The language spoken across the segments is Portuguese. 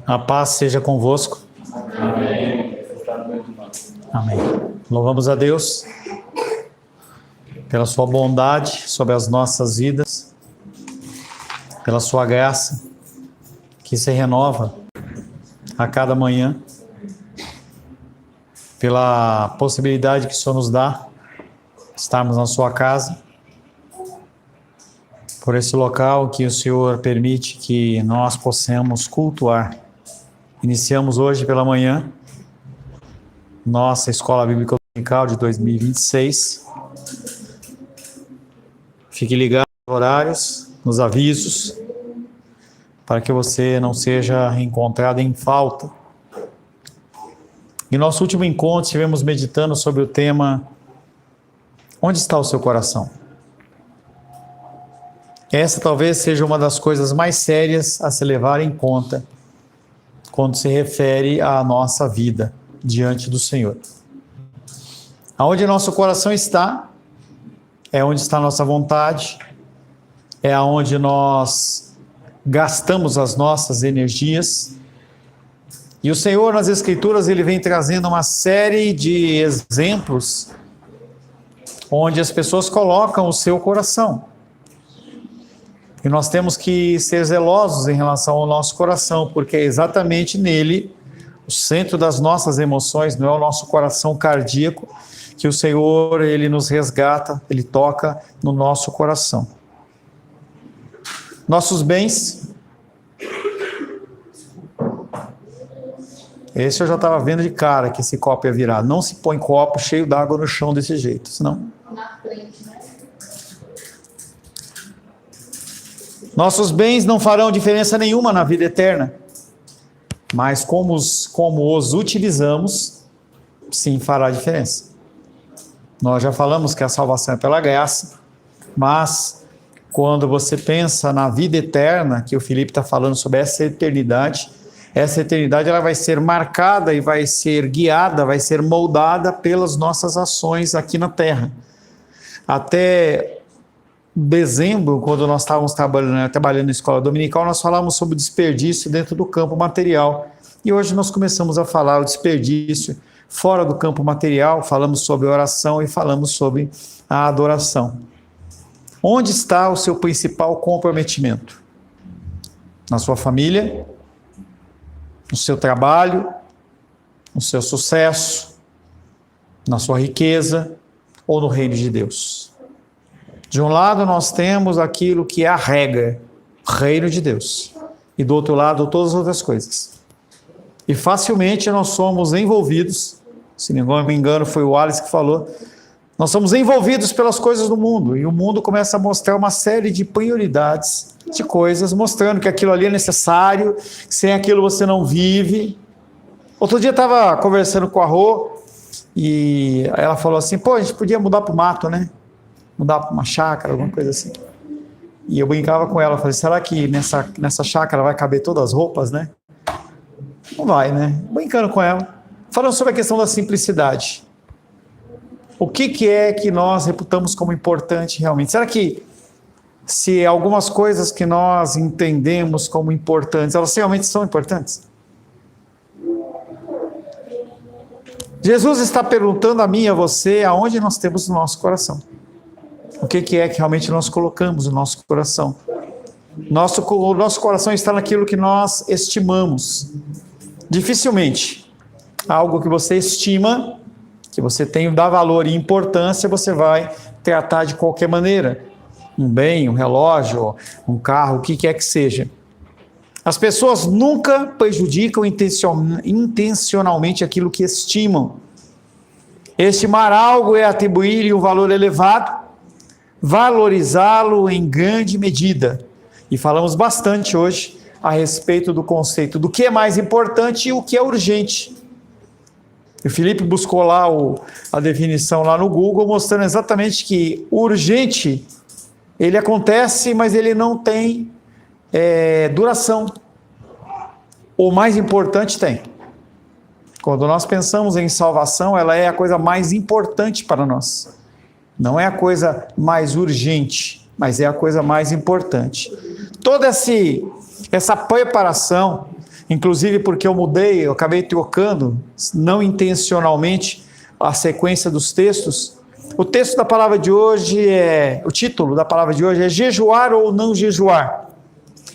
A paz seja convosco. Amém. Amém. Louvamos a Deus pela sua bondade sobre as nossas vidas, pela sua graça que se renova a cada manhã, pela possibilidade que o Senhor nos dá estarmos na sua casa, por esse local que o Senhor permite que nós possamos cultuar. Iniciamos hoje pela manhã nossa Escola Bíblica Dominical de 2026. Fique ligado nos horários, nos avisos, para que você não seja encontrado em falta. Em nosso último encontro, estivemos meditando sobre o tema: onde está o seu coração? Essa talvez seja uma das coisas mais sérias a se levar em conta quando se refere à nossa vida diante do Senhor. Aonde nosso coração está, é onde está a nossa vontade, é aonde nós gastamos as nossas energias. E o Senhor, nas Escrituras, ele vem trazendo uma série de exemplos onde as pessoas colocam o seu coração. E nós temos que ser zelosos em relação ao nosso coração, porque é exatamente nele o centro das nossas emoções, não é o nosso coração cardíaco, que o Senhor, ele nos resgata, ele toca no nosso coração. Nossos bens, esse eu já estava vendo de cara que esse copo ia virar. Não se põe copo cheio d'água no chão desse jeito, senão... Na frente, né? Nossos bens não farão diferença nenhuma na vida eterna, mas como os utilizamos, sim, fará diferença. Nós já falamos que a salvação é pela graça, mas quando você pensa na vida eterna, que o Felipe está falando sobre essa eternidade ela vai ser marcada e vai ser guiada, vai ser moldada pelas nossas ações aqui na terra. Até dezembro, quando nós estávamos trabalhando na escola dominical, nós falamos sobre o desperdício dentro do campo material. E hoje nós começamos a falar o desperdício fora do campo material, falamos sobre oração e falamos sobre a adoração. Onde está o seu principal comprometimento? Na sua família? No seu trabalho? No seu sucesso? Na sua riqueza? Ou no reino de Deus? De um lado nós temos aquilo que é a regra, reino de Deus, e do outro lado todas as outras coisas. E facilmente nós somos envolvidos, se não me engano foi o Alice que falou, nós somos envolvidos pelas coisas do mundo, e o mundo começa a mostrar uma série de prioridades, de coisas, mostrando que aquilo ali é necessário, que sem aquilo você não vive. Outro dia eu estava conversando com a Rô, e ela falou assim, a gente podia mudar para o mato, né? Mudar para uma chácara, alguma coisa assim. E eu brincava com ela, falei, será que nessa chácara vai caber todas as roupas, né? Não vai, né? Brincando com ela, falando sobre a questão da simplicidade. O que é que nós reputamos como importante realmente? Será que se algumas coisas que nós entendemos como importantes, elas realmente são importantes? Jesus está perguntando a mim e a você aonde nós temos o nosso coração. O que é que realmente nós colocamos no nosso coração? O nosso coração está naquilo que nós estimamos. Dificilmente, algo que você estima, que você dá valor e importância, você vai tratar de qualquer maneira. Um bem, um relógio, um carro, o que quer que seja. As pessoas nunca prejudicam intencionalmente aquilo que estimam. Estimar algo é atribuir-lhe um valor elevado, valorizá-lo em grande medida. E falamos bastante hoje a respeito do conceito do que é mais importante e o que é urgente. O Felipe buscou lá a definição lá no Google, mostrando exatamente que o urgente, ele acontece, mas ele não tem duração. O mais importante tem. Quando nós pensamos em salvação, ela é a coisa mais importante para nós. Não é a coisa mais urgente, mas é a coisa mais importante. Toda essa preparação, inclusive porque eu acabei trocando, não intencionalmente, a sequência dos textos. O texto da palavra de hoje o título da palavra de hoje é jejuar ou não jejuar.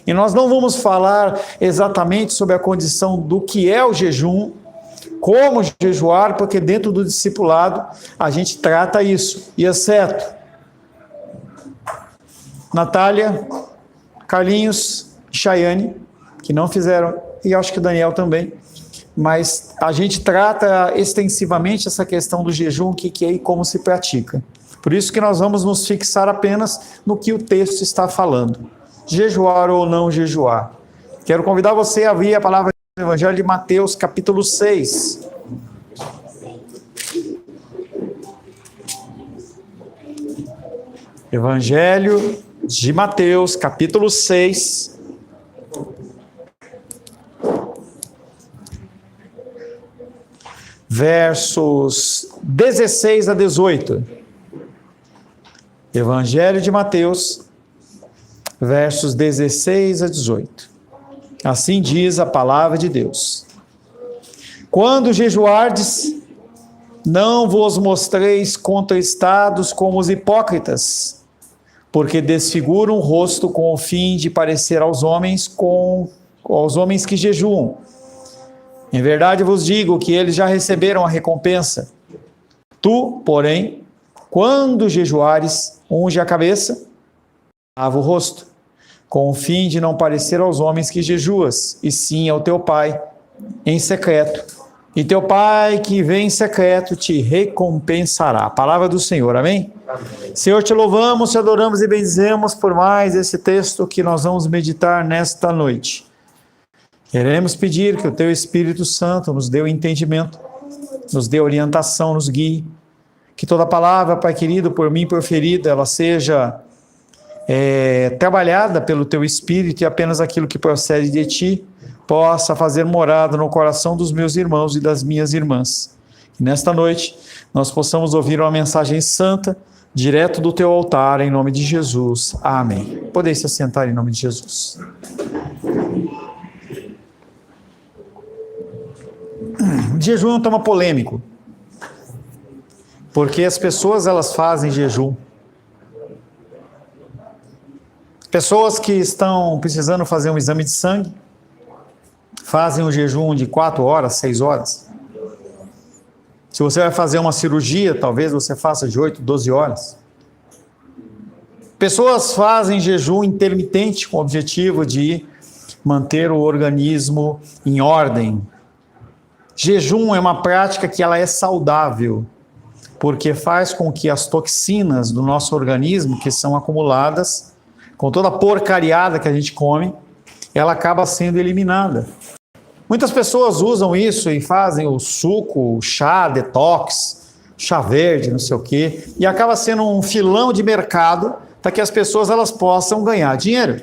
E nós não vamos falar exatamente sobre a condição do que é o jejum, como jejuar, porque dentro do discipulado a gente trata isso. E exceto Natália, Carlinhos, Chayane, que não fizeram, e acho que o Daniel também, mas a gente trata extensivamente essa questão do jejum, o que é e como se pratica. Por isso que nós vamos nos fixar apenas no que o texto está falando. Jejuar ou não jejuar. Quero convidar você a abrir a palavra do Evangelho de Mateus, capítulo 6. Evangelho de Mateus, capítulo 6. Versos 16 a 18. Evangelho de Mateus, versos 16 a 18. Assim diz a palavra de Deus. Quando jejuardes, não vos mostreis contristados como os hipócritas, porque desfiguram o rosto com o fim de parecer aos homens que jejuam. Em verdade vos digo que eles já receberam a recompensa. Tu, porém, quando jejuares, unge a cabeça, lava o rosto, com o fim de não parecer aos homens que jejuas, e sim ao teu Pai em secreto. E teu Pai que vem em secreto te recompensará. A palavra do Senhor, amém? Amém. Senhor, te louvamos, te adoramos e bendizemos por mais esse texto que nós vamos meditar nesta noite. Queremos pedir que o teu Espírito Santo nos dê o entendimento, nos dê orientação, nos guie. Que toda palavra, Pai querido, por mim proferida, ela seja trabalhada pelo teu Espírito, e apenas aquilo que procede de ti possa fazer morada no coração dos meus irmãos e das minhas irmãs. E nesta noite nós possamos ouvir uma mensagem santa, direto do teu altar, em nome de Jesus. Amém. Podeis se assentar em nome de Jesus. O jejum é um tema polêmico, porque as pessoas elas fazem jejum. Pessoas que estão precisando fazer um exame de sangue, fazem um jejum de 4 horas, 6 horas. Se você vai fazer uma cirurgia, talvez você faça de 8, 12 horas. Pessoas fazem jejum intermitente com o objetivo de manter o organismo em ordem. Jejum é uma prática que ela é saudável, porque faz com que as toxinas do nosso organismo, que são acumuladas com toda a porcariada que a gente come, ela acaba sendo eliminada. Muitas pessoas usam isso e fazem o suco, o chá, detox, chá verde, não sei o quê, e acaba sendo um filão de mercado para que as pessoas elas possam ganhar dinheiro.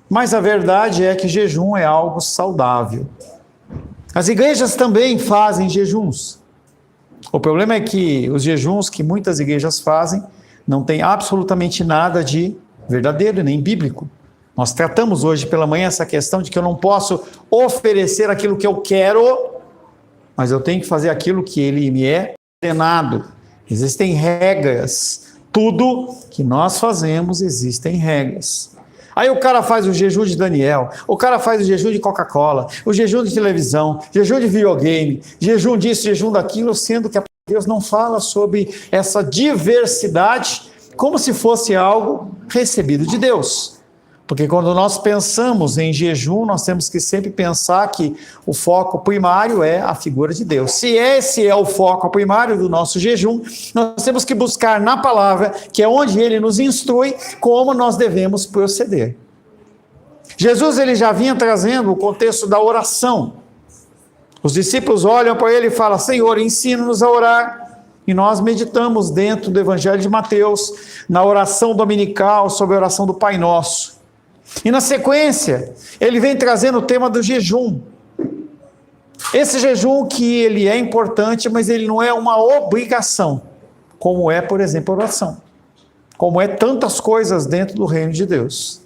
Mas a verdade é que jejum é algo saudável. As igrejas também fazem jejuns. O problema é que os jejuns que muitas igrejas fazem não tem absolutamente nada de verdadeiro, nem bíblico. Nós tratamos hoje pela manhã essa questão de que eu não posso oferecer aquilo que eu quero, mas eu tenho que fazer aquilo que ele me é ordenado. Existem regras. Tudo que nós fazemos existem regras. Aí o cara faz o jejum de Daniel, o cara faz o jejum de Coca-Cola, o jejum de televisão, jejum de videogame, jejum disso, jejum daquilo, sendo que Deus não fala sobre essa diversidade como se fosse algo recebido de Deus. Porque quando nós pensamos em jejum, nós temos que sempre pensar que o foco primário é a figura de Deus. Se esse é o foco primário do nosso jejum, nós temos que buscar na palavra, que é onde ele nos instrui, como nós devemos proceder. Jesus ele já vinha trazendo o contexto da oração. Os discípulos olham para ele e falam: Senhor, ensina-nos a orar. E nós meditamos dentro do Evangelho de Mateus, na oração dominical, sobre a oração do Pai Nosso. E na sequência, ele vem trazendo o tema do jejum. Esse jejum que ele é importante, mas ele não é uma obrigação, como é, por exemplo, a oração. Como é tantas coisas dentro do reino de Deus.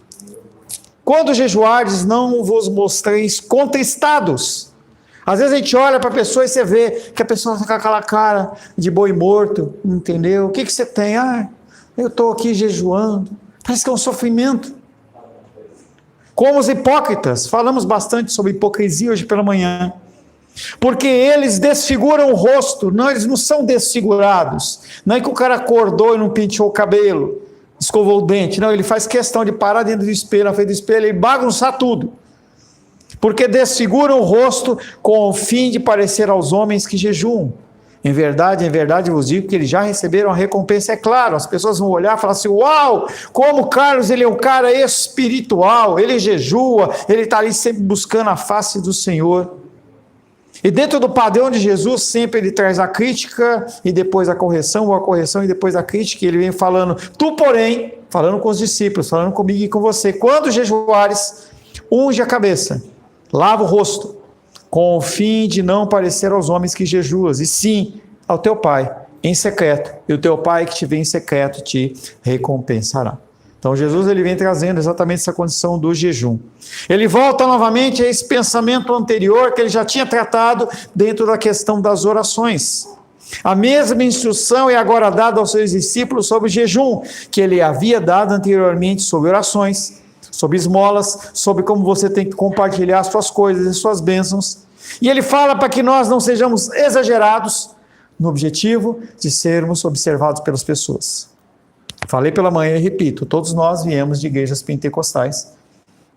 Quando jejuardes, não vos mostreis contristados. Às vezes a gente olha para a pessoa e você vê que a pessoa está com aquela cara de boi morto, entendeu? O que você tem? Eu estou aqui jejuando. Parece que é um sofrimento. Como os hipócritas, falamos bastante sobre hipocrisia hoje pela manhã. Porque eles desfiguram o rosto, não, eles não são desfigurados. Não é que o cara acordou e não penteou o cabelo, escovou o dente. Não, ele faz questão de parar dentro do espelho, na frente do espelho, e bagunçar tudo. Porque desfiguram o rosto com o fim de parecer aos homens que jejuam. Em verdade vos digo que eles já receberam a recompensa, é claro. As pessoas vão olhar e falar assim, uau, como Carlos, ele é um cara espiritual, ele jejua, ele está ali sempre buscando a face do Senhor. E dentro do padrão de Jesus, sempre ele traz a crítica e depois a correção, ou a correção e depois a crítica, e ele vem falando, tu porém, falando com os discípulos, falando comigo e com você, quando jejuares, unge a cabeça, lava o rosto, com o fim de não parecer aos homens que jejuas, e sim ao teu Pai em secreto, e o teu Pai que te vê em secreto te recompensará. Então Jesus ele vem trazendo exatamente essa condição do jejum. Ele volta novamente a esse pensamento anterior que ele já tinha tratado dentro da questão das orações. A mesma instrução é agora dada aos seus discípulos sobre o jejum, que ele havia dado anteriormente sobre orações, sobre esmolas, sobre como você tem que compartilhar as suas coisas e suas bênçãos. E ele fala para que nós não sejamos exagerados no objetivo de sermos observados pelas pessoas. Falei pela manhã e repito, todos nós viemos de igrejas pentecostais,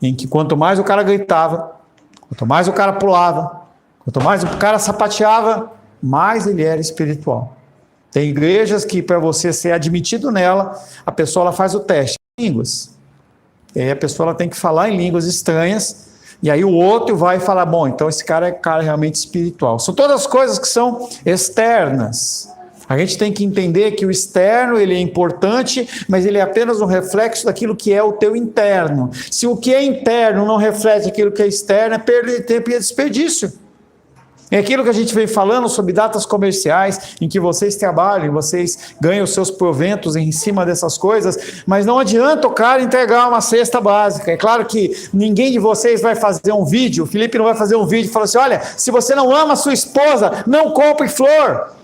em que quanto mais o cara gritava, quanto mais o cara pulava, quanto mais o cara sapateava, mais ele era espiritual. Tem igrejas que para você ser admitido nela, a pessoa ela faz o teste em línguas. E aí a pessoa ela tem que falar em línguas estranhas, e aí o outro vai falar, bom, então esse cara é cara realmente espiritual. São todas coisas que são externas. A gente tem que entender que o externo ele é importante, mas ele é apenas um reflexo daquilo que é o teu interno. Se o que é interno não reflete aquilo que é externo, é perda de tempo e é desperdício. É aquilo que a gente vem falando sobre datas comerciais, em que vocês trabalham, vocês ganham os seus proventos em cima dessas coisas, mas não adianta o cara entregar uma cesta básica. É claro que ninguém de vocês vai fazer um vídeo, o Felipe não vai fazer um vídeo e falar assim, olha, se você não ama a sua esposa, não compre flor.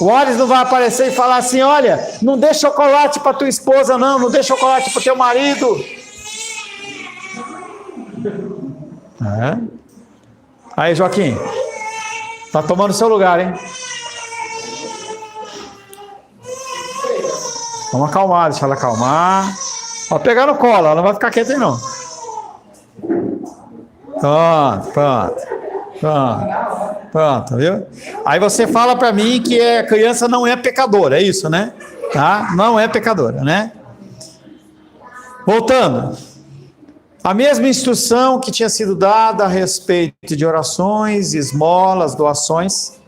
O Ares não vai aparecer e falar assim, olha, não dê chocolate para tua esposa não dê chocolate para teu marido. Aí, Joaquim, tá tomando seu lugar, hein? Vamos acalmar, deixa ela acalmar. Ó, pegar no colo, ela não vai ficar quieta aí não. Pronto, viu? Aí você fala para mim que a criança não é pecadora, é isso, né? Tá? Não é pecadora, né? Voltando. A mesma instrução que tinha sido dada a respeito de orações, esmolas, doações,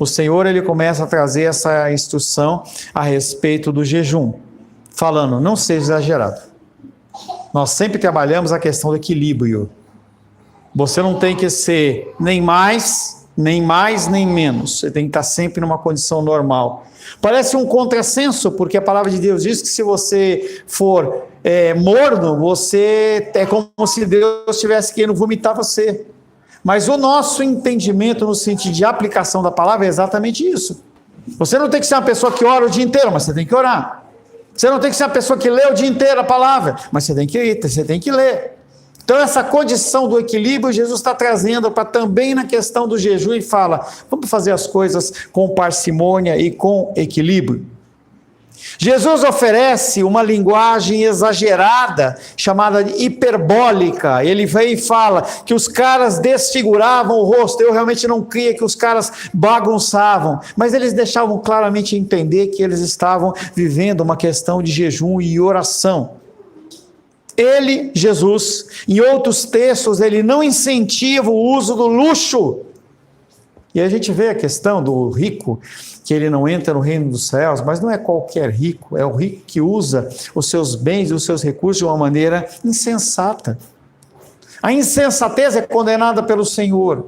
o Senhor ele começa a trazer essa instrução a respeito do jejum, falando, não seja exagerado. Nós sempre trabalhamos a questão do equilíbrio. Você não tem que ser nem mais, nem menos. Você tem que estar sempre numa condição normal. Parece um contrassenso, porque a palavra de Deus diz que se você for morno, você é como se Deus estivesse querendo vomitar você. Mas o nosso entendimento no sentido de aplicação da palavra é exatamente isso. Você não tem que ser uma pessoa que ora o dia inteiro, mas você tem que orar. Você não tem que ser uma pessoa que lê o dia inteiro a palavra, mas você tem que ler. Então essa condição do equilíbrio Jesus está trazendo para também na questão do jejum e fala, vamos fazer as coisas com parcimônia e com equilíbrio. Jesus oferece uma linguagem exagerada, chamada de hiperbólica. Ele vem e fala que os caras desfiguravam o rosto. Eu realmente não cria que os caras bagunçavam, mas eles deixavam claramente entender que eles estavam vivendo uma questão de jejum e oração. Ele, Jesus, em outros textos, ele não incentiva o uso do luxo. E a gente vê a questão do rico, que ele não entra no reino dos céus, mas não é qualquer rico, é o rico que usa os seus bens e os seus recursos de uma maneira insensata. A insensatez é condenada pelo Senhor.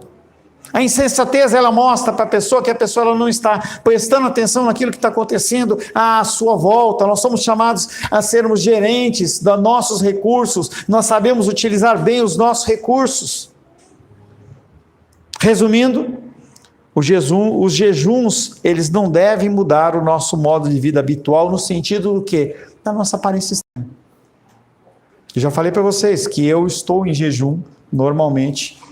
A insensatez, ela mostra para a pessoa que a pessoa ela não está prestando atenção naquilo que está acontecendo à sua volta. Nós somos chamados a sermos gerentes dos nossos recursos. Nós sabemos utilizar bem os nossos recursos. Resumindo, os jejuns, eles não devem mudar o nosso modo de vida habitual no sentido do quê? Da nossa aparência externa. Eu já falei para vocês que eu estou em jejum, normalmente,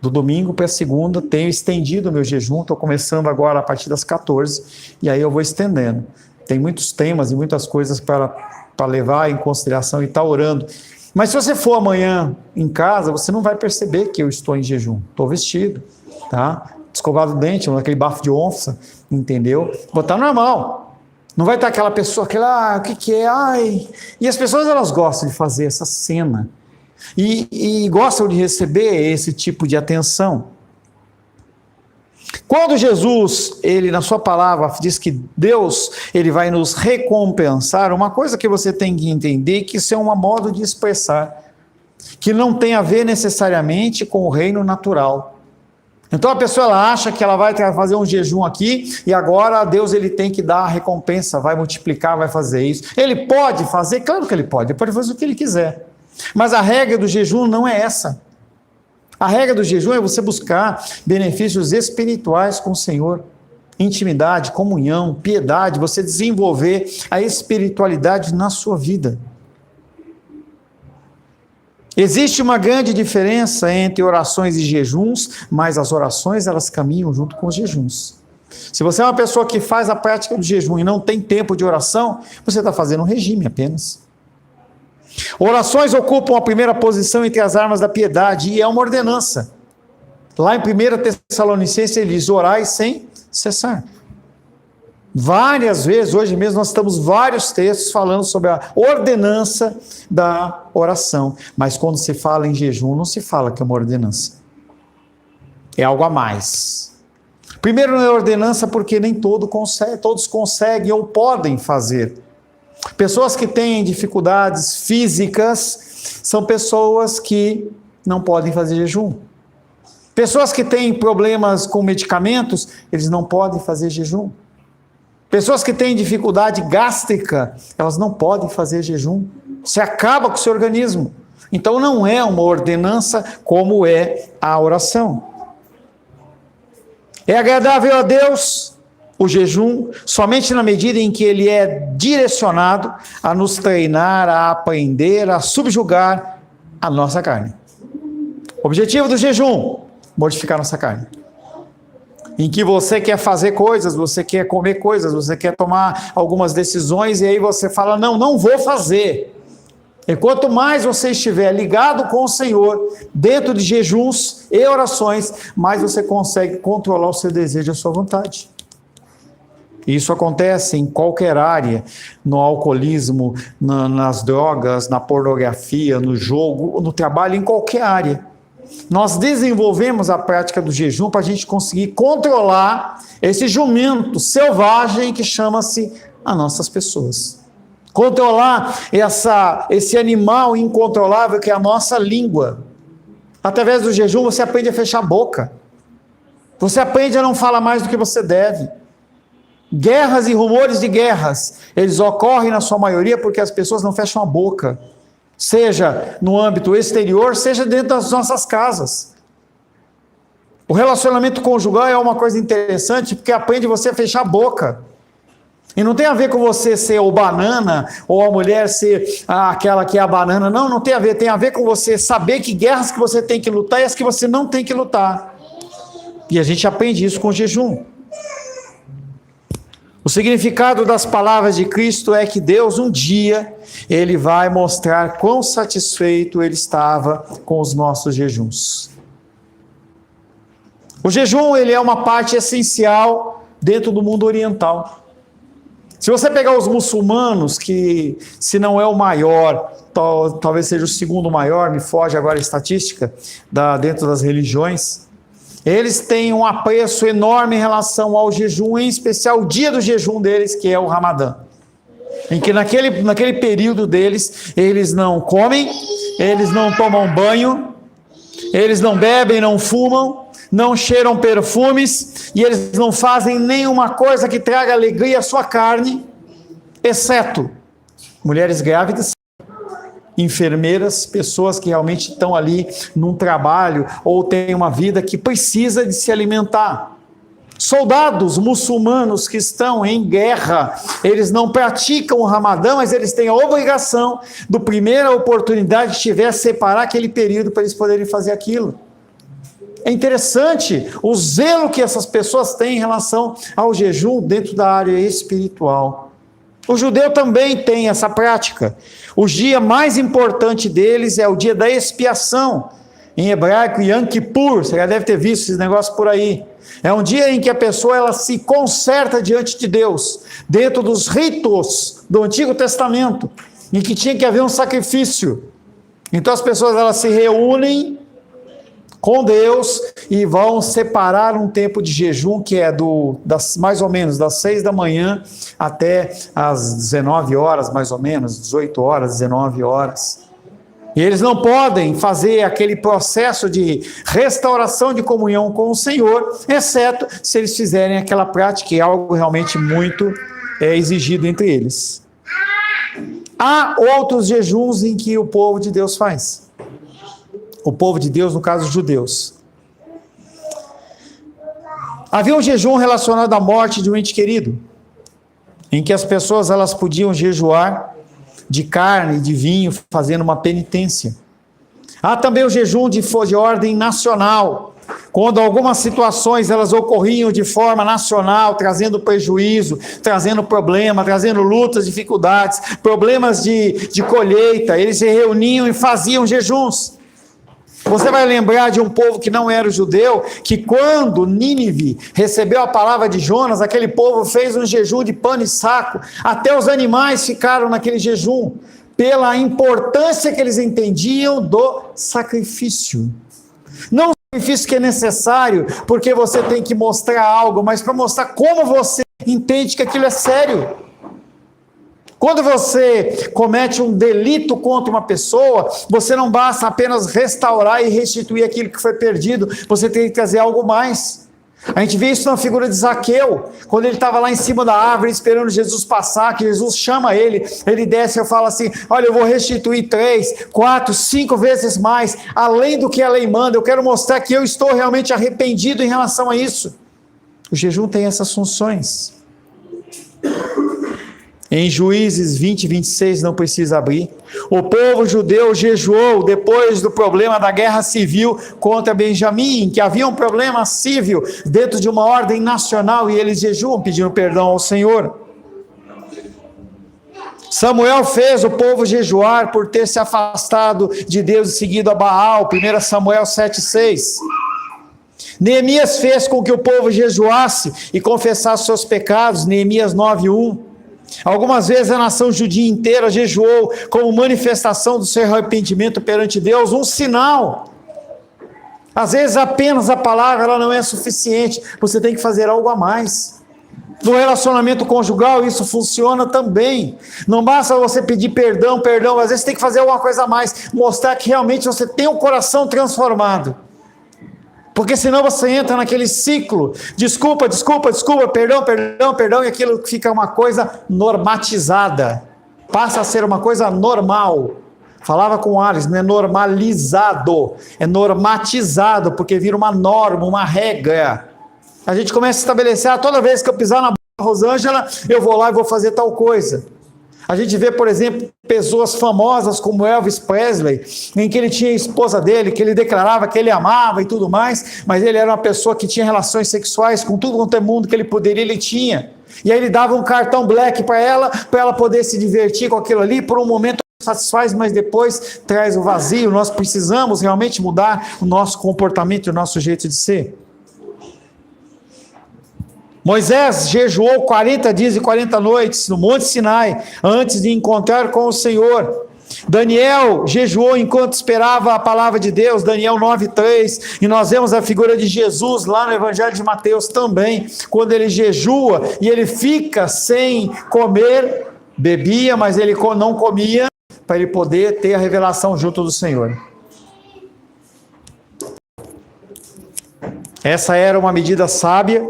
do domingo para a segunda, tenho estendido o meu jejum, estou começando agora a partir das 14, e aí eu vou estendendo. Tem muitos temas e muitas coisas para levar em consideração e estar orando. Mas se você for amanhã em casa, você não vai perceber que eu estou em jejum. Estou vestido, tá? Escovado o dente, aquele bafo de onça, entendeu? Vou estar normal. Não vai estar aquela pessoa, o que é? Ai. E as pessoas, elas gostam de fazer essa cena. E gostam de receber esse tipo de atenção. Quando Jesus, ele na sua palavra diz que Deus, ele vai nos recompensar, uma coisa que você tem que entender, que isso é um modo de expressar, que não tem a ver necessariamente com o reino natural. Então a pessoa, ela acha que ela vai fazer um jejum aqui, e agora Deus, ele tem que dar a recompensa, vai multiplicar, vai fazer isso. Ele pode fazer? Claro que ele pode fazer o que ele quiser. Mas a regra do jejum não é essa. A regra do jejum é você buscar benefícios espirituais com o Senhor. Intimidade, comunhão, piedade, você desenvolver a espiritualidade na sua vida. Existe uma grande diferença entre orações e jejuns, mas as orações, elas caminham junto com os jejuns. Se você é uma pessoa que faz a prática do jejum e não tem tempo de oração, você está fazendo um regime apenas. Orações ocupam a primeira posição entre as armas da piedade e é uma ordenança. Lá em 1 Tessalonicenses ele diz: orai sem cessar. Várias vezes, hoje mesmo nós estamos vários textos falando sobre a ordenança da oração. Mas quando se fala em jejum, não se fala que é uma ordenança. É algo a mais. Primeiro, não é ordenança porque nem todos conseguem ou podem fazer. Pessoas que têm dificuldades físicas são pessoas que não podem fazer jejum. Pessoas que têm problemas com medicamentos, eles não podem fazer jejum. Pessoas que têm dificuldade gástrica, elas não podem fazer jejum. Você acaba com o seu organismo. Então não é uma ordenança como é a oração. É agradável a Deus o jejum somente na medida em que ele é direcionado a nos treinar, a aprender, a subjugar a nossa carne. O objetivo do jejum: mortificar nossa carne. Em que você quer fazer coisas, você quer comer coisas, você quer tomar algumas decisões e aí você fala: não vou fazer. E quanto mais você estiver ligado com o Senhor, dentro de jejuns e orações, mais você consegue controlar o seu desejo e a sua vontade. Isso acontece em qualquer área, no alcoolismo, nas drogas, na pornografia, no jogo, no trabalho, em qualquer área. Nós desenvolvemos a prática do jejum para a gente conseguir controlar esse jumento selvagem que chama-se as nossas pessoas. Controlar esse animal incontrolável que é a nossa língua. Através do jejum você aprende a fechar a boca. Você aprende a não falar mais do que você deve. Guerras e rumores de guerras, eles ocorrem na sua maioria porque as pessoas não fecham a boca. Seja no âmbito exterior, seja dentro das nossas casas. O relacionamento conjugal é uma coisa interessante porque aprende você a fechar a boca. E não tem a ver com você ser o banana, ou a mulher ser aquela que é a banana. Não tem a ver. Tem a ver com você saber que guerras que você tem que lutar e as que você não tem que lutar. E a gente aprende isso com o jejum. O significado das palavras de Cristo é que Deus um dia, Ele vai mostrar quão satisfeito Ele estava com os nossos jejuns. O jejum, ele é uma parte essencial dentro do mundo oriental. Se você pegar os muçulmanos, que se não é o maior, talvez seja o segundo maior, me foge agora a estatística, dentro das religiões, eles têm um apreço enorme em relação ao jejum, em especial o dia do jejum deles, que é o Ramadã. Em que naquele período deles, eles não comem, eles não tomam banho, eles não bebem, não fumam, não cheiram perfumes, e eles não fazem nenhuma coisa que traga alegria à sua carne, exceto mulheres grávidas, enfermeiras, pessoas que realmente estão ali num trabalho, ou têm uma vida que precisa de se alimentar. Soldados muçulmanos que estão em guerra, eles não praticam o Ramadã, mas eles têm a obrigação, do primeira oportunidade que tiver, separar aquele período para eles poderem fazer aquilo. É interessante o zelo que essas pessoas têm em relação ao jejum dentro da área espiritual. O judeu também tem essa prática. O dia mais importante deles é o dia da expiação. Em hebraico, Yom Kippur, você já deve ter visto esses negócios por aí. É um dia em que a pessoa ela se conserta diante de Deus, dentro dos ritos do Antigo Testamento, em que tinha que haver um sacrifício. Então as pessoas elas se reúnem com Deus e vão separar um tempo de jejum que é mais ou menos das 6 da manhã até as 19 horas, mais ou menos, 18 horas, 19 horas. E eles não podem fazer aquele processo de restauração de comunhão com o Senhor, exceto se eles fizerem aquela prática, que é algo realmente muito exigido entre eles. Há outros jejuns em que o povo de Deus faz. O povo de Deus, no caso, os judeus. Havia um jejum relacionado à morte de um ente querido, em que as pessoas elas podiam jejuar de carne, de vinho, fazendo uma penitência. Há também o jejum de ordem nacional, quando algumas situações elas ocorriam de forma nacional, trazendo prejuízo, trazendo problema, trazendo lutas, dificuldades, problemas de colheita, eles se reuniam e faziam jejuns. Você vai lembrar de um povo que não era judeu, que quando Nínive recebeu a palavra de Jonas, aquele povo fez um jejum de pano e saco, até os animais ficaram naquele jejum, pela importância que eles entendiam do sacrifício. Não o sacrifício que é necessário, porque você tem que mostrar algo, mas para mostrar como você entende que aquilo é sério. Quando você comete um delito contra uma pessoa, você não basta apenas restaurar e restituir aquilo que foi perdido, você tem que trazer algo mais. A gente vê isso na figura de Zaqueu, quando ele estava lá em cima da árvore esperando Jesus passar, que Jesus chama ele desce e fala assim, olha, eu vou restituir 3, 4, 5 vezes mais, além do que a lei manda, eu quero mostrar que eu estou realmente arrependido em relação a isso. O jejum tem essas funções. Em Juízes 20 e 26, não precisa abrir, o povo judeu jejuou depois do problema da guerra civil contra Benjamim, que havia um problema civil dentro de uma ordem nacional, e eles jejuam pedindo perdão ao Senhor. Samuel fez o povo jejuar por ter se afastado de Deus e seguido a Baal, 1 Samuel 7,6. Neemias fez com que o povo jejuasse e confessasse seus pecados, Neemias 9,1. Algumas vezes a nação judia inteira jejuou como manifestação do seu arrependimento perante Deus, um sinal. Às vezes apenas a palavra ela não é suficiente, você tem que fazer algo a mais. No relacionamento conjugal isso funciona também. Não basta você pedir perdão, às vezes você tem que fazer alguma coisa a mais, mostrar que realmente você tem um coração transformado. Porque senão você entra naquele ciclo, desculpa, perdão, e aquilo fica uma coisa normatizada, passa a ser uma coisa normal. Falava com o Ares, não é normalizado, é normatizado, porque vira uma norma, uma regra. A gente começa a estabelecer, toda vez que eu pisar na Rosângela, eu vou lá e vou fazer tal coisa. A gente vê, por exemplo, pessoas famosas como Elvis Presley, em que ele tinha a esposa dele, que ele declarava que ele amava e tudo mais, mas ele era uma pessoa que tinha relações sexuais com tudo quanto é mundo que ele poderia, ele tinha. E aí ele dava um cartão black para ela poder se divertir com aquilo ali, por um momento satisfaz, mas depois traz o vazio. Nós precisamos realmente mudar o nosso comportamento e o nosso jeito de ser. Moisés jejuou 40 dias e 40 noites no Monte Sinai, antes de encontrar com o Senhor. Daniel jejuou enquanto esperava a palavra de Deus, Daniel 9,3, e nós vemos a figura de Jesus lá no Evangelho de Mateus também, quando ele jejua e ele fica sem comer, bebia, mas ele não comia, para ele poder ter a revelação junto do Senhor. Essa era uma medida sábia,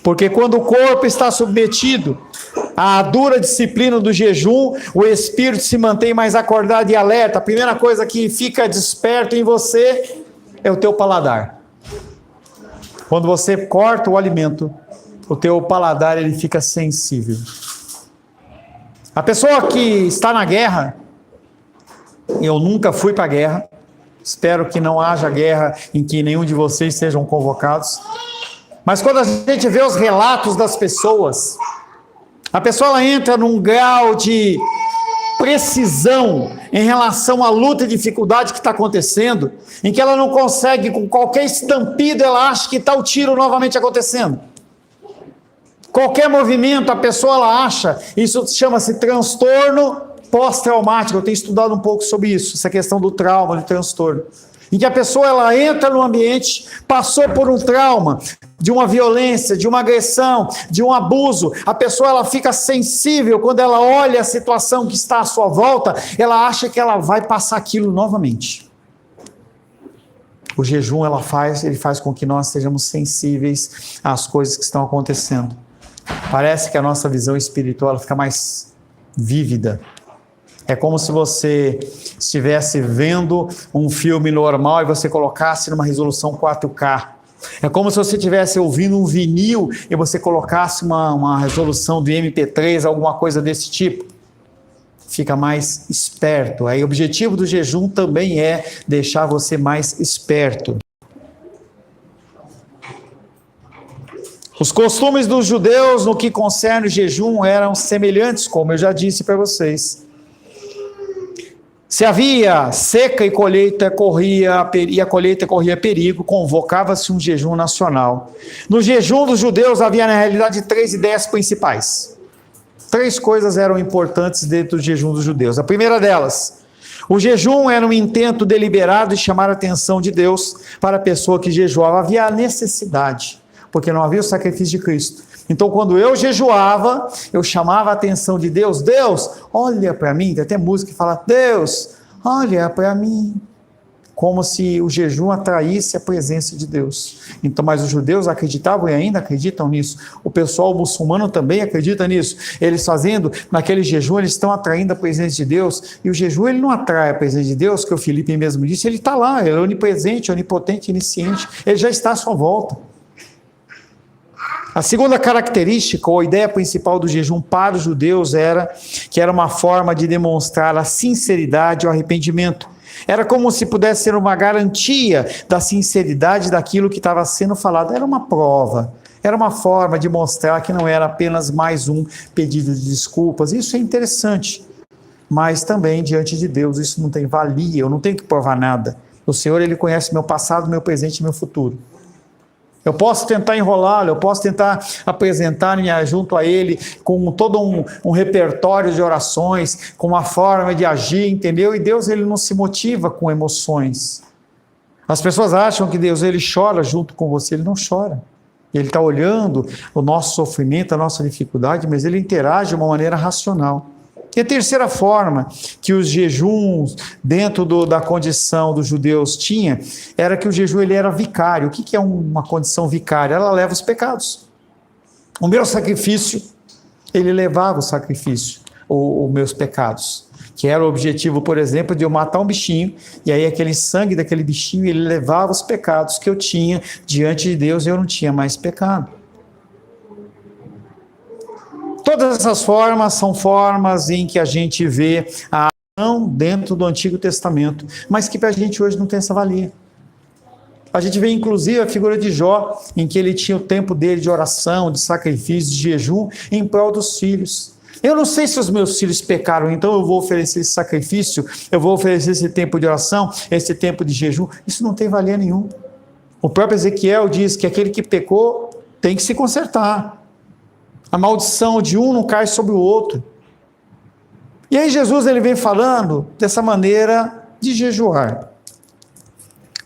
porque quando o corpo está submetido à dura disciplina do jejum, o espírito se mantém mais acordado e alerta. A primeira coisa que fica desperto em você é o teu paladar. Quando você corta o alimento, o teu paladar ele fica sensível. A pessoa que está na guerra, eu nunca fui para a guerra, espero que não haja guerra em que nenhum de vocês sejam convocados, mas quando a gente vê os relatos das pessoas, a pessoa ela entra num grau de precisão em relação à luta e dificuldade que está acontecendo, em que ela não consegue, com qualquer estampido, ela acha que está o tiro novamente acontecendo. Qualquer movimento, a pessoa ela acha, isso chama-se transtorno pós-traumático. Eu tenho estudado um pouco sobre isso, essa questão do trauma, do transtorno. Em que a pessoa ela entra no ambiente, passou por um trauma, de uma violência, de uma agressão, de um abuso, a pessoa ela fica sensível quando ela olha a situação que está à sua volta, ela acha que ela vai passar aquilo novamente. O jejum ele faz com que nós sejamos sensíveis às coisas que estão acontecendo. Parece que a nossa visão espiritual ela fica mais vívida. É como se você estivesse vendo um filme normal e você colocasse numa resolução 4K. É como se você estivesse ouvindo um vinil e você colocasse uma resolução de MP3, alguma coisa desse tipo. Fica mais esperto. Aí o objetivo do jejum também é deixar você mais esperto. Os costumes dos judeus no que concerne o jejum eram semelhantes, como eu já disse para vocês. Se havia seca e a colheita corria perigo, convocava-se um jejum nacional. No jejum dos judeus havia, na realidade, 3 ideias principais. 3 coisas eram importantes dentro do jejum dos judeus. A primeira delas, o jejum era um intento deliberado de chamar a atenção de Deus para a pessoa que jejuava. Havia a necessidade, porque não havia o sacrifício de Cristo. Então, quando eu jejuava, eu chamava a atenção de Deus. Deus, olha para mim. Tem até música que fala, Deus, olha para mim. Como se o jejum atraísse a presença de Deus. Então, mas os judeus acreditavam e ainda acreditam nisso. O pessoal muçulmano também acredita nisso. Eles fazendo, naquele jejum, eles estão atraindo a presença de Deus. E o jejum, ele não atrai a presença de Deus, que o Filipe mesmo disse, ele está lá, ele é onipresente, onipotente, onisciente. Ele já está à sua volta. A segunda característica, ou a ideia principal do jejum para os judeus era que era uma forma de demonstrar a sinceridade e o arrependimento. Era como se pudesse ser uma garantia da sinceridade daquilo que estava sendo falado. Era uma prova, era uma forma de mostrar que não era apenas mais um pedido de desculpas. Isso é interessante, mas também diante de Deus isso não tem valia, eu não tenho que provar nada. O Senhor, Ele conhece meu passado, meu presente e meu futuro. Eu posso tentar enrolá-lo, eu posso tentar apresentar-me junto a Ele com todo um repertório de orações, com uma forma de agir, entendeu? E Deus, Ele não se motiva com emoções. As pessoas acham que Deus, Ele chora junto com você, Ele não chora. Ele está olhando o nosso sofrimento, a nossa dificuldade, mas Ele interage de uma maneira racional. E a terceira forma que os jejuns dentro da condição dos judeus tinha, era que o jejum ele era vicário. O que é uma condição vicária? Ela leva os pecados. O meu sacrifício, ele levava o sacrifício, os meus pecados. Que era o objetivo, por exemplo, de eu matar um bichinho, e aí aquele sangue daquele bichinho, ele levava os pecados que eu tinha diante de Deus, e eu não tinha mais pecado. Todas essas formas são formas em que a gente vê a ação dentro do Antigo Testamento, mas que para a gente hoje não tem essa valia. A gente vê inclusive a figura de Jó, em que ele tinha o tempo dele de oração, de sacrifício, de jejum, em prol dos filhos. Eu não sei se os meus filhos pecaram, então eu vou oferecer esse sacrifício, eu vou oferecer esse tempo de oração, esse tempo de jejum. Isso não tem valia nenhum. O próprio Ezequiel diz que aquele que pecou tem que se consertar. A maldição de um não cai sobre o outro. E aí Jesus ele vem falando dessa maneira de jejuar.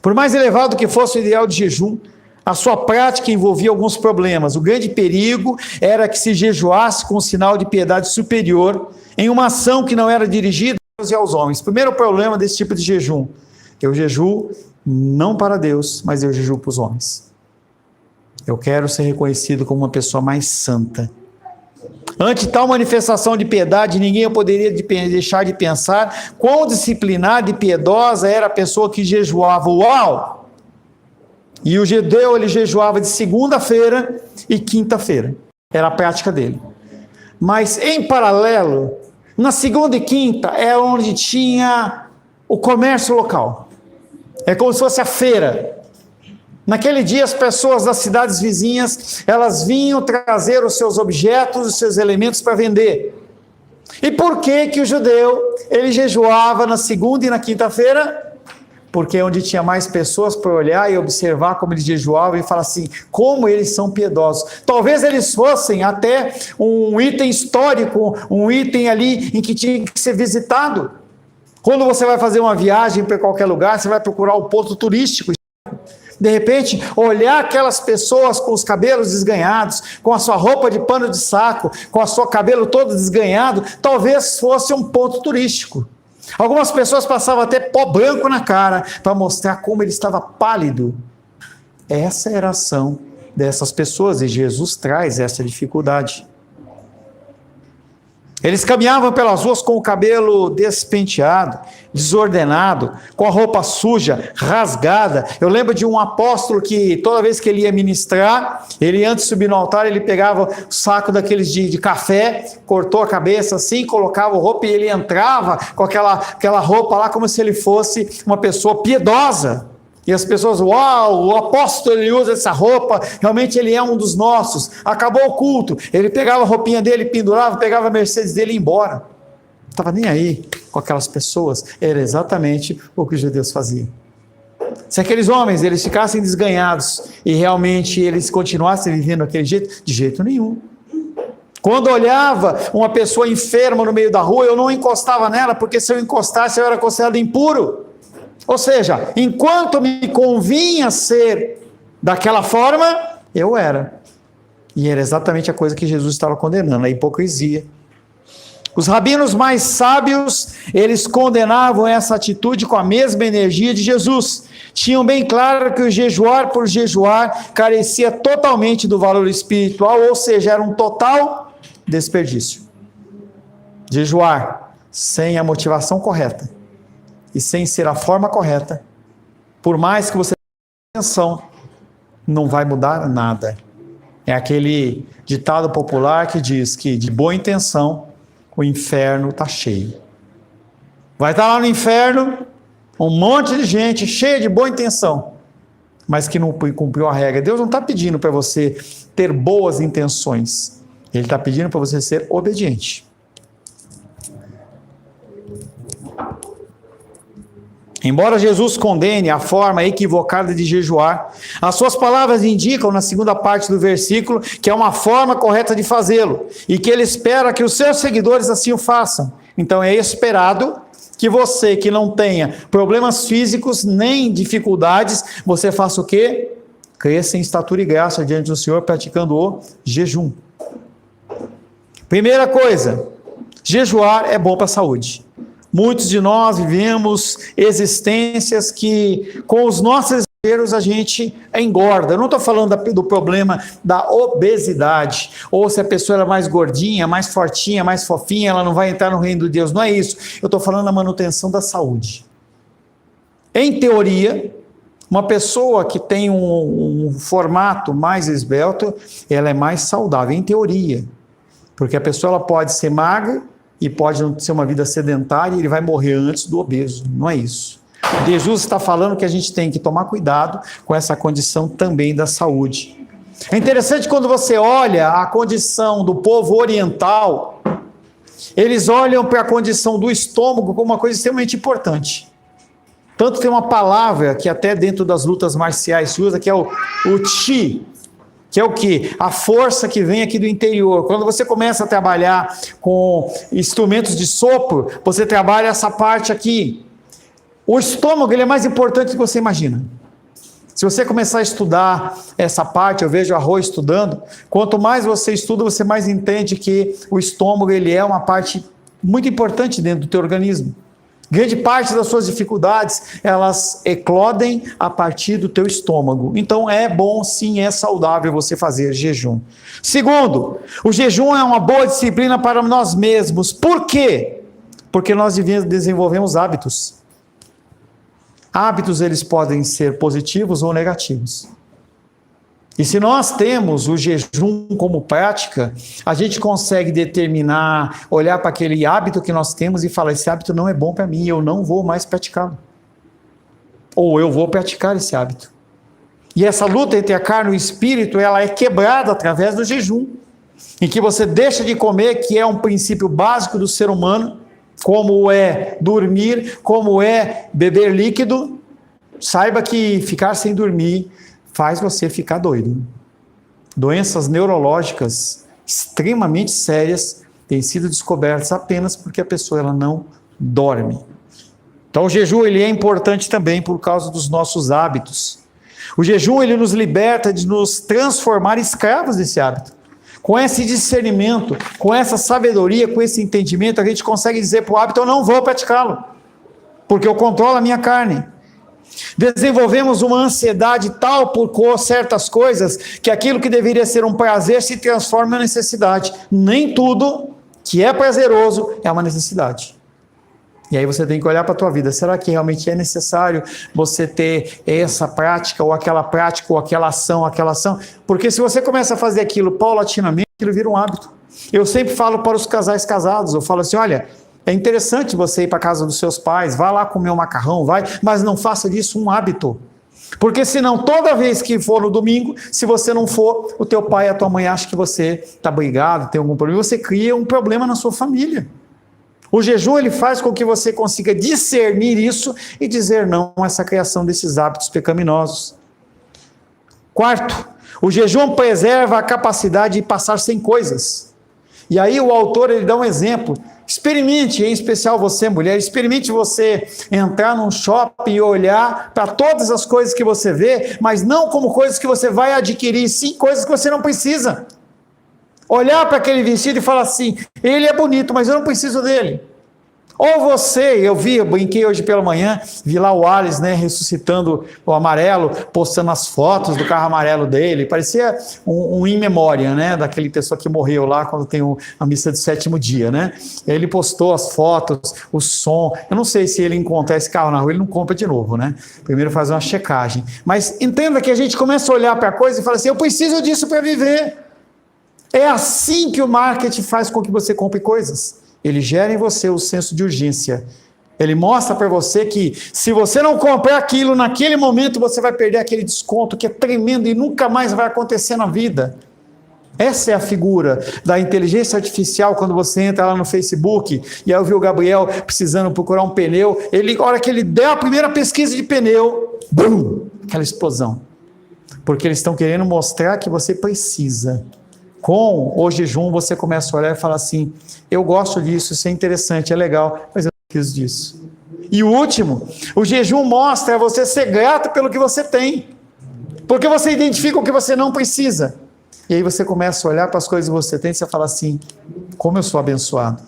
Por mais elevado que fosse o ideal de jejum, a sua prática envolvia alguns problemas. O grande perigo era que se jejuasse com um sinal de piedade superior em uma ação que não era dirigida a Deus e aos homens. Primeiro problema desse tipo de jejum: eu jejuo não para Deus, mas eu jejuo para os homens. Eu quero ser reconhecido como uma pessoa mais santa. Ante tal manifestação de piedade, ninguém poderia deixar de pensar quão disciplinada e piedosa era a pessoa que jejuava. Uau! E o judeu, ele jejuava de segunda-feira e quinta-feira. Era a prática dele. Mas, em paralelo, na segunda e quinta, é onde tinha o comércio local. É como se fosse a feira. Naquele dia, as pessoas das cidades vizinhas, elas vinham trazer os seus objetos, os seus elementos para vender. E por que que o judeu, ele jejuava na segunda e na quinta-feira? Porque é onde tinha mais pessoas para olhar e observar como eles jejuavam e falar assim, como eles são piedosos. Talvez eles fossem até um item histórico, um item ali em que tinha que ser visitado. Quando você vai fazer uma viagem para qualquer lugar, você vai procurar o ponto turístico. De repente, olhar aquelas pessoas com os cabelos desganhados, com a sua roupa de pano de saco, com o seu cabelo todo desganhado, talvez fosse um ponto turístico. Algumas pessoas passavam até pó branco na cara para mostrar como ele estava pálido. Essa era a ação dessas pessoas e Jesus traz essa dificuldade. Eles caminhavam pelas ruas com o cabelo despenteado, desordenado, com a roupa suja, rasgada. Eu lembro de um apóstolo que toda vez que ele ia ministrar, ele antes de subir no altar, ele pegava o saco daqueles de café, cortou a cabeça assim, colocava a roupa e ele entrava com aquela roupa lá como se ele fosse uma pessoa piedosa. E as pessoas, uau, o apóstolo ele usa essa roupa, realmente ele é um dos nossos. Acabou o culto, ele pegava a roupinha dele, pendurava, pegava a Mercedes dele e ia embora. Não estava nem aí com aquelas pessoas. Era exatamente o que os judeus faziam. Se aqueles homens eles ficassem desganhados e realmente eles continuassem vivendo daquele jeito, de jeito nenhum. Quando olhava uma pessoa enferma no meio da rua, eu não encostava nela, porque se eu encostasse eu era considerado impuro. Ou seja, enquanto me convinha ser daquela forma, eu era. E era exatamente a coisa que Jesus estava condenando, a hipocrisia. Os rabinos mais sábios, eles condenavam essa atitude com a mesma energia de Jesus. Tinham bem claro que o jejuar por jejuar carecia totalmente do valor espiritual, ou seja, era um total desperdício. Jejuar sem a motivação correta e sem ser a forma correta, por mais que você tenha atenção, não vai mudar nada. É aquele ditado popular que diz que de boa intenção o inferno está cheio. Vai estar lá no inferno um monte de gente cheia de boa intenção, mas que não cumpriu a regra. Deus não está pedindo para você ter boas intenções, Ele está pedindo para você ser obediente. Embora Jesus condene a forma equivocada de jejuar, as suas palavras indicam na segunda parte do versículo que é uma forma correta de fazê-lo e que ele espera que os seus seguidores assim o façam. Então é esperado que você que não tenha problemas físicos nem dificuldades, você faça o quê? Cresça em estatura e graça diante do Senhor praticando o jejum. Primeira coisa, jejuar é bom para a saúde. Muitos de nós vivemos existências que, com os nossos exageros, a gente engorda. Eu não estou falando do problema da obesidade, ou se a pessoa é mais gordinha, mais fortinha, mais fofinha, ela não vai entrar no reino de Deus. Não é isso. Eu estou falando da manutenção da saúde. Em teoria, uma pessoa que tem um formato mais esbelto, ela é mais saudável, em teoria. Porque a pessoa ela pode ser magra, e pode não ser uma vida sedentária, e ele vai morrer antes do obeso. Não é isso. Jesus está falando que a gente tem que tomar cuidado com essa condição também da saúde. É interessante quando você olha a condição do povo oriental, eles olham para a condição do estômago como uma coisa extremamente importante. Tanto tem uma palavra que até dentro das lutas marciais se usa, que é o chi, que é o quê? A força que vem aqui do interior. Quando você começa a trabalhar com instrumentos de sopro, você trabalha essa parte aqui. O estômago ele é mais importante do que você imagina. Se você começar a estudar essa parte, eu vejo a Rô estudando, quanto mais você estuda, você mais entende que o estômago ele é uma parte muito importante dentro do teu organismo. Grande parte das suas dificuldades, elas eclodem a partir do teu estômago. Então é bom, sim, é saudável você fazer jejum. Segundo, o jejum é uma boa disciplina para nós mesmos. Por quê? Porque nós desenvolvemos hábitos. Hábitos, eles podem ser positivos ou negativos. E se nós temos o jejum como prática, a gente consegue determinar, olhar para aquele hábito que nós temos e falar, esse hábito não é bom para mim, eu não vou mais praticá-lo. Ou eu vou praticar esse hábito. E essa luta entre a carne e o espírito, ela é quebrada através do jejum, em que você deixa de comer, que é um princípio básico do ser humano, como é dormir, como é beber líquido. Saiba que ficar sem dormir faz você ficar doido. Doenças neurológicas extremamente sérias têm sido descobertas apenas porque a pessoa ela não dorme. Então o jejum ele é importante também por causa dos nossos hábitos. O jejum ele nos liberta de nos transformar em escravos desse hábito. Com esse discernimento, com essa sabedoria, com esse entendimento, a gente consegue dizer para o hábito, eu não vou praticá-lo, porque eu controlo a minha carne. Desenvolvemos uma ansiedade tal por certas coisas, que aquilo que deveria ser um prazer se transforma em uma necessidade. Nem tudo que é prazeroso é uma necessidade. E aí você tem que olhar para a tua vida, será que realmente é necessário você ter essa prática, ou aquela ação, Porque se você começa a fazer aquilo paulatinamente, aquilo vira um hábito. Eu sempre falo para os casais casados, eu falo assim, olha, é interessante você ir para a casa dos seus pais, vá lá comer um macarrão, mas não faça disso um hábito. Porque senão, toda vez que for no domingo, se você não for, o teu pai e a tua mãe acham que você está brigado, tem algum problema, você cria um problema na sua família. O jejum ele faz com que você consiga discernir isso e dizer não a essa criação desses hábitos pecaminosos. Quarto, o jejum preserva a capacidade de passar sem coisas. E aí o autor ele dá um exemplo. Experimente, em especial você, mulher, experimente você entrar num shopping e olhar para todas as coisas que você vê, mas não como coisas que você vai adquirir, sim coisas que você não precisa. Olhar para aquele vestido e falar assim, ele é bonito, mas eu não preciso dele. Ou você, eu brinquei hoje pela manhã, vi lá o Alice, ressuscitando o amarelo, postando as fotos do carro amarelo dele, parecia um in memória, daquele pessoa que morreu lá quando tem a missa do 7º dia, Ele postou as fotos, o som, eu não sei se ele encontrar esse carro na rua, ele não compra de novo, Primeiro faz uma checagem. Mas entenda que a gente começa a olhar para a coisa e fala assim, eu preciso disso para viver. É assim que o marketing faz com que você compre coisas. Ele gera em você o senso de urgência. Ele mostra para você que se você não comprar aquilo naquele momento, você vai perder aquele desconto que é tremendo e nunca mais vai acontecer na vida. Essa é a figura da inteligência artificial quando você entra lá no Facebook, e aí eu vi o Gabriel precisando procurar um pneu, a hora que ele der a primeira pesquisa de pneu, bum, aquela explosão. Porque eles estão querendo mostrar que você precisa. Com o jejum, você começa a olhar e falar assim, eu gosto disso, isso é interessante, é legal, mas eu não preciso disso. E o último, o jejum mostra você ser grato pelo que você tem, porque você identifica o que você não precisa. E aí você começa a olhar para as coisas que você tem e você fala assim, como eu sou abençoado.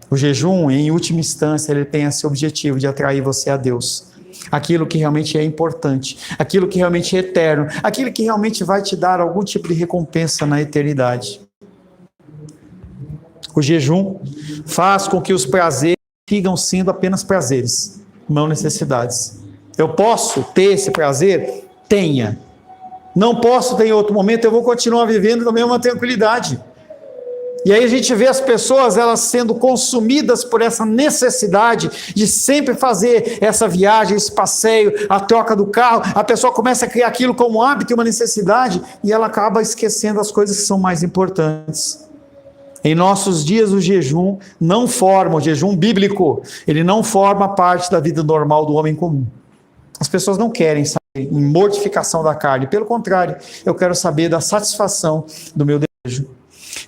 O jejum, em última instância, ele tem esse objetivo de atrair você a Deus. Aquilo que realmente é importante, aquilo que realmente é eterno, aquilo que realmente vai te dar algum tipo de recompensa na eternidade. O jejum faz com que os prazeres sigam sendo apenas prazeres, não necessidades. Eu posso ter esse prazer? Tenha. Não posso ter em outro momento, eu vou continuar vivendo da mesma tranquilidade. E aí a gente vê as pessoas, elas sendo consumidas por essa necessidade de sempre fazer essa viagem, esse passeio, a troca do carro. A pessoa começa a criar aquilo como hábito e uma necessidade, e ela acaba esquecendo as coisas que são mais importantes. Em nossos dias o jejum não forma, o jejum bíblico, ele não forma parte da vida normal do homem comum. As pessoas não querem saber em mortificação da carne, pelo contrário, eu quero saber da satisfação do meu desejo.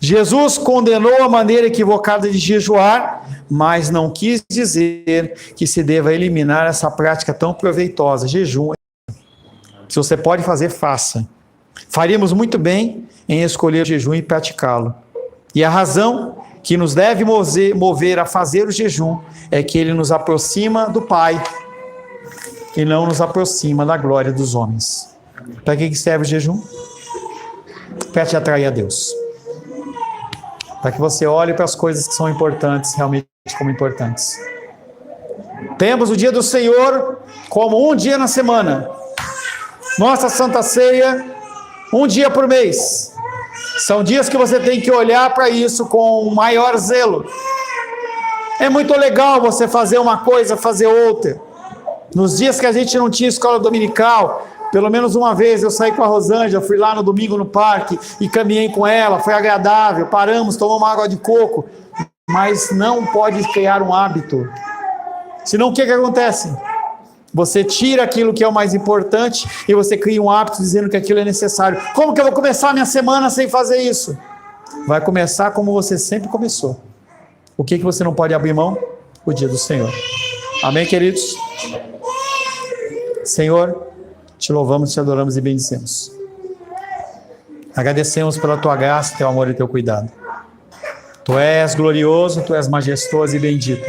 Jesus condenou a maneira equivocada de jejuar, mas não quis dizer que se deva eliminar essa prática tão proveitosa. Jejum, se você pode fazer, faça. Faríamos muito bem em escolher o jejum e praticá-lo. E a razão que nos deve mover a fazer o jejum é que ele nos aproxima do Pai e não nos aproxima da glória dos homens. Para que serve o jejum? Para te atrair a Deus. Para que você olhe para as coisas que são importantes, realmente como importantes. Temos o dia do Senhor como um dia na semana. Nossa Santa Ceia, um dia por mês. São dias que você tem que olhar para isso com maior zelo. É muito legal você fazer uma coisa, fazer outra. Nos dias que a gente não tinha escola dominical, pelo menos uma vez eu saí com a Rosângela, fui lá no domingo no parque e caminhei com ela, foi agradável, paramos, tomamos água de coco, mas não pode criar um hábito. Senão o que acontece? Você tira aquilo que é o mais importante e você cria um hábito dizendo que aquilo é necessário. Como que eu vou começar a minha semana sem fazer isso? Vai começar como você sempre começou. O que você não pode abrir mão? O dia do Senhor. Amém, queridos? Senhor, te louvamos, te adoramos e bendizemos. Agradecemos pela tua graça, teu amor e teu cuidado. Tu és glorioso, tu és majestoso e bendito.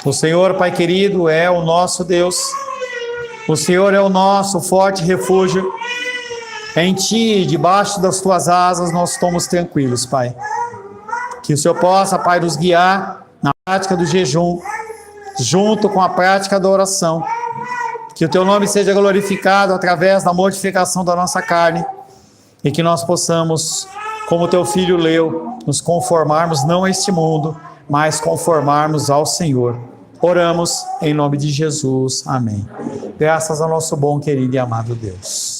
O Senhor, Pai querido, é o nosso Deus. O Senhor é o nosso forte refúgio. Em Ti, debaixo das Tuas asas, nós estamos tranquilos, Pai. Que o Senhor possa, Pai, nos guiar na prática do jejum, junto com a prática da oração. Que o Teu nome seja glorificado através da mortificação da nossa carne. E que nós possamos, como o Teu Filho leu, nos conformarmos não a este mundo, mas conformarmos ao Senhor. Oramos em nome de Jesus. Amém. Graças ao nosso bom, querido e amado Deus.